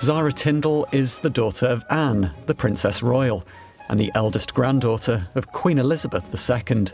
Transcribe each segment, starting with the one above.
Zara Tindall is the daughter of Anne, the Princess Royal, and the eldest granddaughter of Queen Elizabeth II.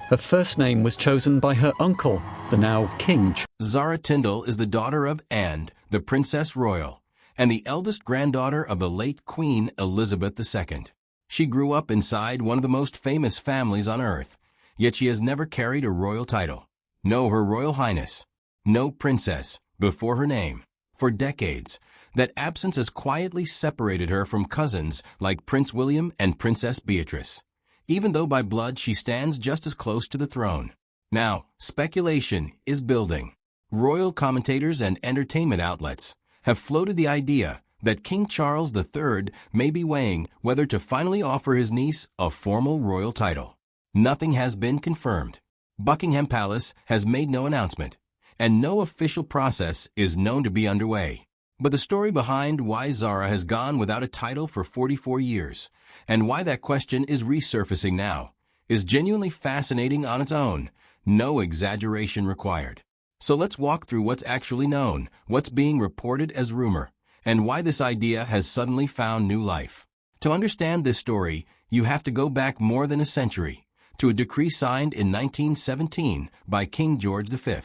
Her first name was chosen by her uncle, the now King. Zara Tindall is the daughter of Anne, the Princess Royal, and the eldest granddaughter of the late Queen Elizabeth II. She grew up inside one of the most famous families on earth, yet she has never carried a royal title. No Her Royal Highness, no Princess, before her name. For decades, that absence has quietly separated her from cousins like Prince William and Princess Beatrice, even though by blood she stands just as close to the throne. Now, speculation is building. Royal commentators and entertainment outlets have floated the idea that King Charles III may be weighing whether to finally offer his niece a formal royal title. Nothing has been confirmed. Buckingham Palace has made no announcement, and no official process is known to be underway. But the story behind why Zara has gone without a title for 44 years, and why that question is resurfacing now, is genuinely fascinating on its own, no exaggeration required. So let's walk through what's actually known, what's being reported as rumor, and why this idea has suddenly found new life. To understand this story, you have to go back more than a century, to a decree signed in 1917 by King George V.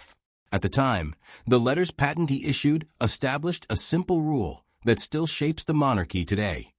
At the time, the letters patent he issued established a simple rule that still shapes the monarchy today.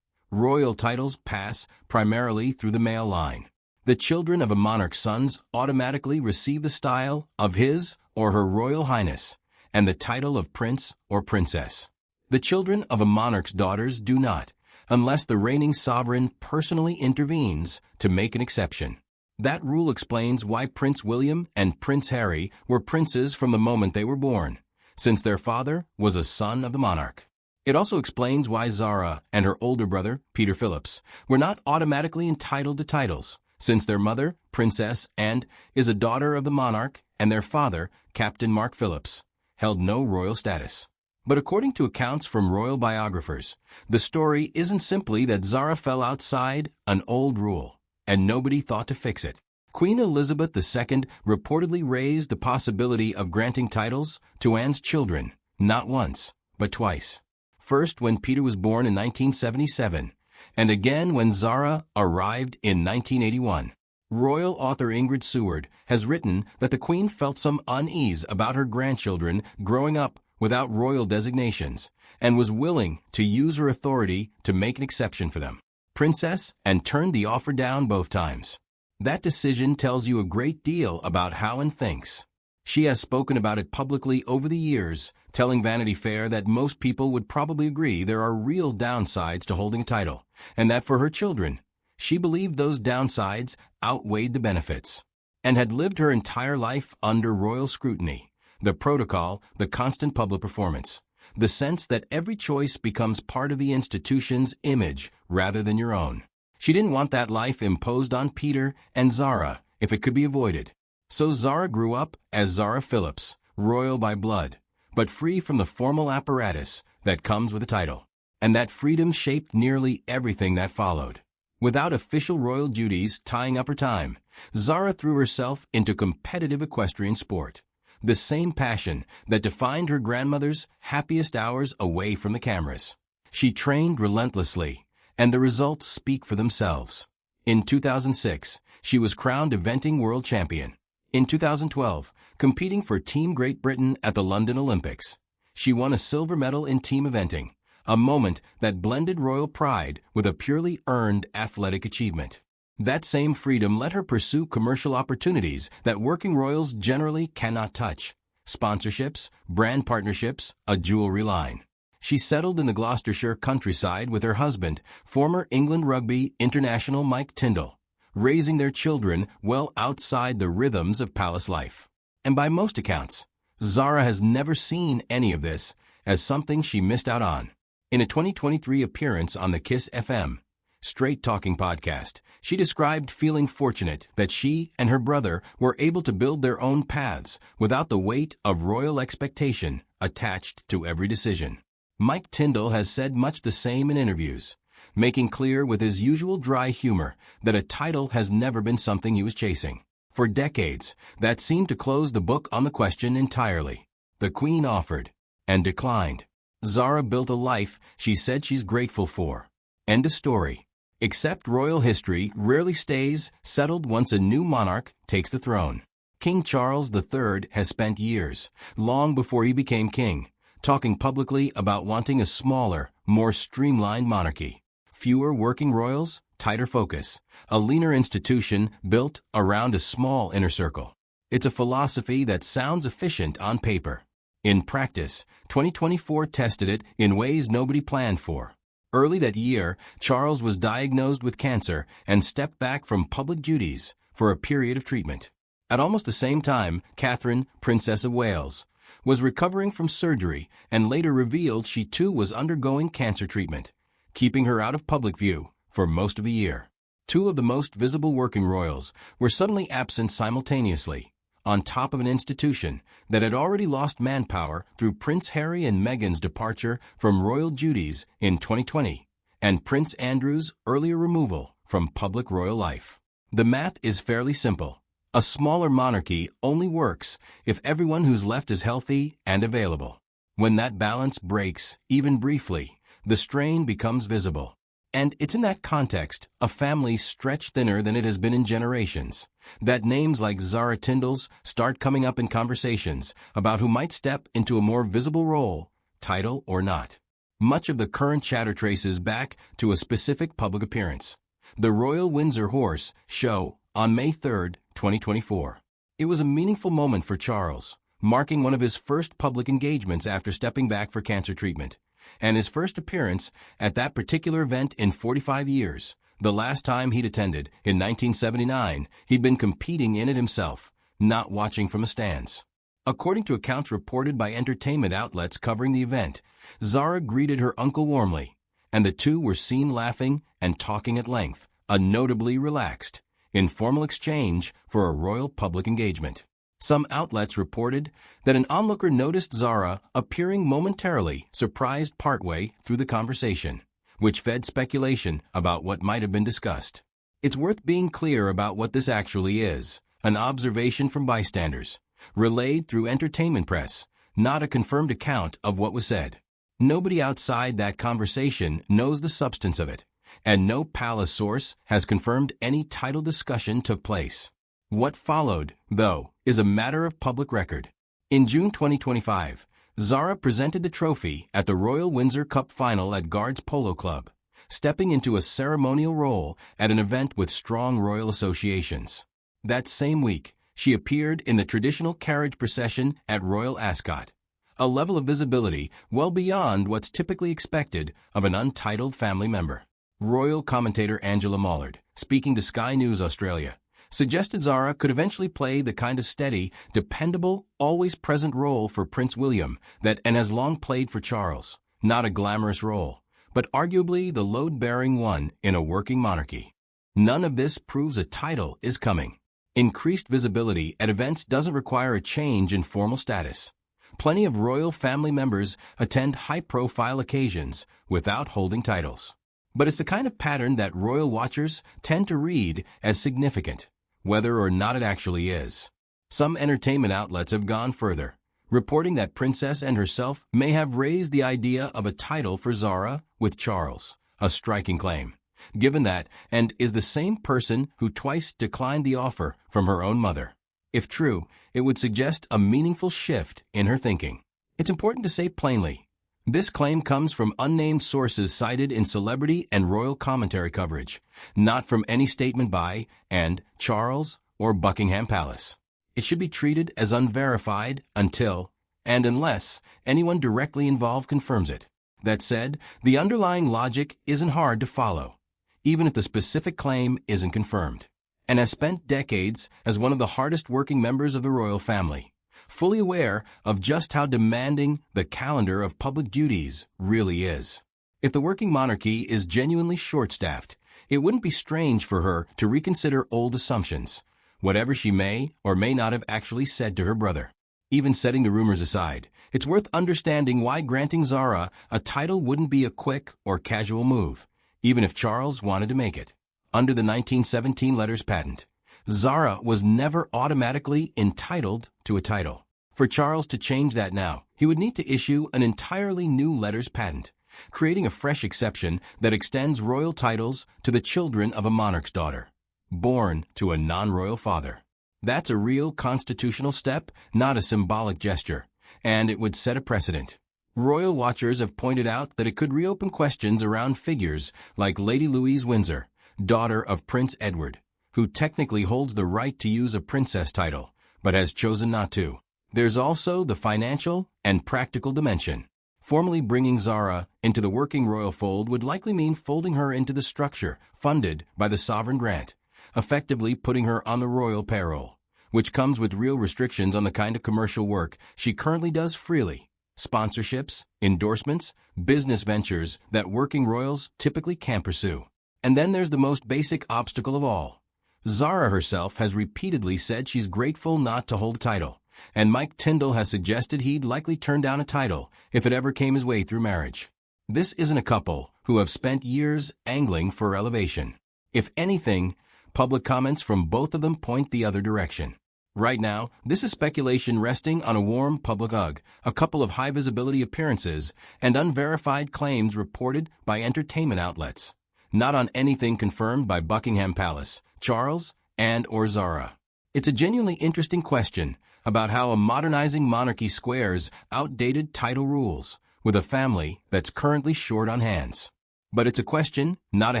Royal titles pass primarily through the male line. The children of a monarch's sons automatically receive the style of His or Her Royal Highness and the title of Prince or Princess. The children of a monarch's daughters do not, unless the reigning sovereign personally intervenes to make an exception. That rule explains why Prince William and Prince Harry were princes from the moment they were born, since their father was a son of the monarch. It also explains why Zara and her older brother, Peter Phillips, were not automatically entitled to titles, since their mother, Princess Anne, is a daughter of the monarch, and their father, Captain Mark Phillips, held no royal status. But according to accounts from royal biographers, the story isn't simply that Zara fell outside an old rule, and nobody thought to fix it. Queen Elizabeth II reportedly raised the possibility of granting titles to Anne's children, not once, but twice. First when Peter was born in 1977, and again when Zara arrived in 1981. Royal author Ingrid Seward has written that the Queen felt some unease about her grandchildren growing up without royal designations, and was willing to use her authority to make an exception for them. Princess, and turned the offer down both times. That decision tells you a great deal about how Anne thinks. She has spoken about it publicly over the years, telling Vanity Fair that most people would probably agree there are real downsides to holding a title, and that for her children, she believed those downsides outweighed the benefits, and had lived her entire life under royal scrutiny, the protocol, the constant public performance, the sense that every choice becomes part of the institution's image rather than your own. She didn't want that life imposed on Peter and Zara if it could be avoided. So Zara grew up as Zara Phillips, royal by blood, but free from the formal apparatus that comes with a title. And that freedom shaped nearly everything that followed. Without official royal duties tying up her time, Zara threw herself into competitive equestrian sport. The same passion that defined her grandmother's happiest hours away from the cameras. She trained relentlessly, and the results speak for themselves. In 2006, she was crowned eventing world champion. In 2012, competing for Team Great Britain at the London Olympics, she won a silver medal in team eventing, a moment that blended royal pride with a purely earned athletic achievement. That same freedom let her pursue commercial opportunities that working royals generally cannot touch. Sponsorships, brand partnerships, a jewelry line. She settled in the Gloucestershire countryside with her husband, former England rugby international Mike Tindall, raising their children well outside the rhythms of palace life. And by most accounts, Zara has never seen any of this as something she missed out on. In a 2023 appearance on the Kiss FM Straight Talking podcast, she described feeling fortunate that she and her brother were able to build their own paths without the weight of royal expectation attached to every decision. Mike Tindall has said much the same in interviews, making clear with his usual dry humor that a title has never been something he was chasing. For decades, that seemed to close the book on the question entirely. The Queen offered and declined. Zara built a life she said she's grateful for. End of story. Except royal history rarely stays settled once a new monarch takes the throne. King Charles III has spent years, long before he became king, talking publicly about wanting a smaller, more streamlined monarchy. Fewer working royals, tighter focus, a leaner institution built around a small inner circle. It's a philosophy that sounds efficient on paper. In practice, 2024 tested it in ways nobody planned for. Early that year, Charles was diagnosed with cancer and stepped back from public duties for a period of treatment. At almost the same time, Catherine, Princess of Wales, was recovering from surgery and later revealed she too was undergoing cancer treatment, keeping her out of public view for most of the year. Two of the most visible working royals were suddenly absent simultaneously, on top of an institution that had already lost manpower through Prince Harry and Meghan's departure from royal duties in 2020 and Prince Andrew's earlier removal from public royal life. The math is fairly simple. A smaller monarchy only works if everyone who's left is healthy and available. When that balance breaks, even briefly, the strain becomes visible. And it's in that context, a family stretched thinner than it has been in generations, that names like Zara Tindall's start coming up in conversations about who might step into a more visible role, title or not. Much of the current chatter traces back to a specific public appearance. The Royal Windsor Horse Show on May 3, 2024. It was a meaningful moment for Charles, marking one of his first public engagements after stepping back for cancer treatment, and his first appearance at that particular event in 45 years. The last time he'd attended, in 1979, he'd been competing in it himself, not watching from the stands. According to accounts reported by entertainment outlets covering the event, Zara greeted her uncle warmly, and the two were seen laughing and talking at length, a notably relaxed, informal exchange for a royal public engagement. Some outlets reported that an onlooker noticed Zara appearing momentarily surprised partway through the conversation, which fed speculation about what might have been discussed. It's worth being clear about what this actually is, an observation from bystanders, relayed through entertainment press, not a confirmed account of what was said. Nobody outside that conversation knows the substance of it, and no palace source has confirmed any title discussion took place. What followed, though, is a matter of public record. In June 2025, Zara presented the trophy at the Royal Windsor Cup final at Guards Polo Club, stepping into a ceremonial role at an event with strong royal associations. That same week, she appeared in the traditional carriage procession at Royal Ascot, a level of visibility well beyond what's typically expected of an untitled family member. Royal commentator Angela Mollard, speaking to Sky News Australia, suggested Zara could eventually play the kind of steady, dependable, always-present role for Prince William that and has long played for Charles. Not a glamorous role, but arguably the load-bearing one in a working monarchy. None of this proves a title is coming. Increased visibility at events doesn't require a change in formal status. Plenty of royal family members attend high-profile occasions without holding titles. But it's the kind of pattern that royal watchers tend to read as significant, whether or not it actually is. Some entertainment outlets have gone further, reporting that Princess and herself may have raised the idea of a title for Zara with Charles, a striking claim, given that and is the same person who twice declined the offer from her own mother. If true, it would suggest a meaningful shift in her thinking. It's important to say plainly, this claim comes from unnamed sources cited in celebrity and royal commentary coverage, not from any statement by and Charles or Buckingham Palace. It should be treated as unverified until and unless anyone directly involved confirms it. That said, the underlying logic isn't hard to follow, even if the specific claim isn't confirmed, and has spent decades as one of the hardest working members of the royal family, fully aware of just how demanding the calendar of public duties really is. If the working monarchy is genuinely short-staffed, it wouldn't be strange for her to reconsider old assumptions, whatever she may or may not have actually said to her brother. Even setting the rumors aside, it's worth understanding why granting Zara a title wouldn't be a quick or casual move, even if Charles wanted to make it. Under the 1917 letters patent, Zara was never automatically entitled to a title. For Charles to change that now, he would need to issue an entirely new letters patent, creating a fresh exception that extends royal titles to the children of a monarch's daughter, born to a non-royal father. That's a real constitutional step, not a symbolic gesture, and it would set a precedent. Royal watchers have pointed out that it could reopen questions around figures like Lady Louise Windsor, daughter of Prince Edward, who technically holds the right to use a princess title, but has chosen not to. There's also the financial and practical dimension. Formally bringing Zara into the working royal fold would likely mean folding her into the structure funded by the sovereign grant, effectively putting her on the royal payroll, which comes with real restrictions on the kind of commercial work she currently does freely. Sponsorships, endorsements, business ventures that working royals typically can't pursue. And then there's the most basic obstacle of all. Zara herself has repeatedly said she's grateful not to hold a title, and Mike Tindall has suggested he'd likely turn down a title if it ever came his way through marriage. This isn't a couple who have spent years angling for elevation. If anything, public comments from both of them point the other direction. Right now, this is speculation resting on a warm public hug, a couple of high-visibility appearances, and unverified claims reported by entertainment outlets. Not on anything confirmed by Buckingham Palace, Charles, and/or Zara. It's a genuinely interesting question about how a modernizing monarchy squares outdated title rules with a family that's currently short on hands. But it's a question, not a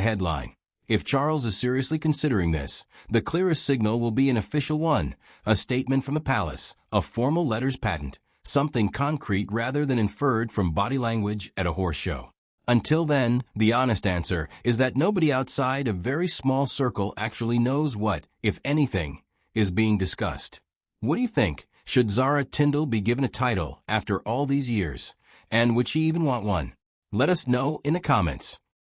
headline. If Charles is seriously considering this, the clearest signal will be an official one, a statement from the palace, a formal letters patent, something concrete rather than inferred from body language at a horse show. Until then, the honest answer is that nobody outside a very small circle actually knows what, if anything, is being discussed. What do you think? Should Zara Tindall be given a title after all these years? And would she even want one? Let us know in the comments.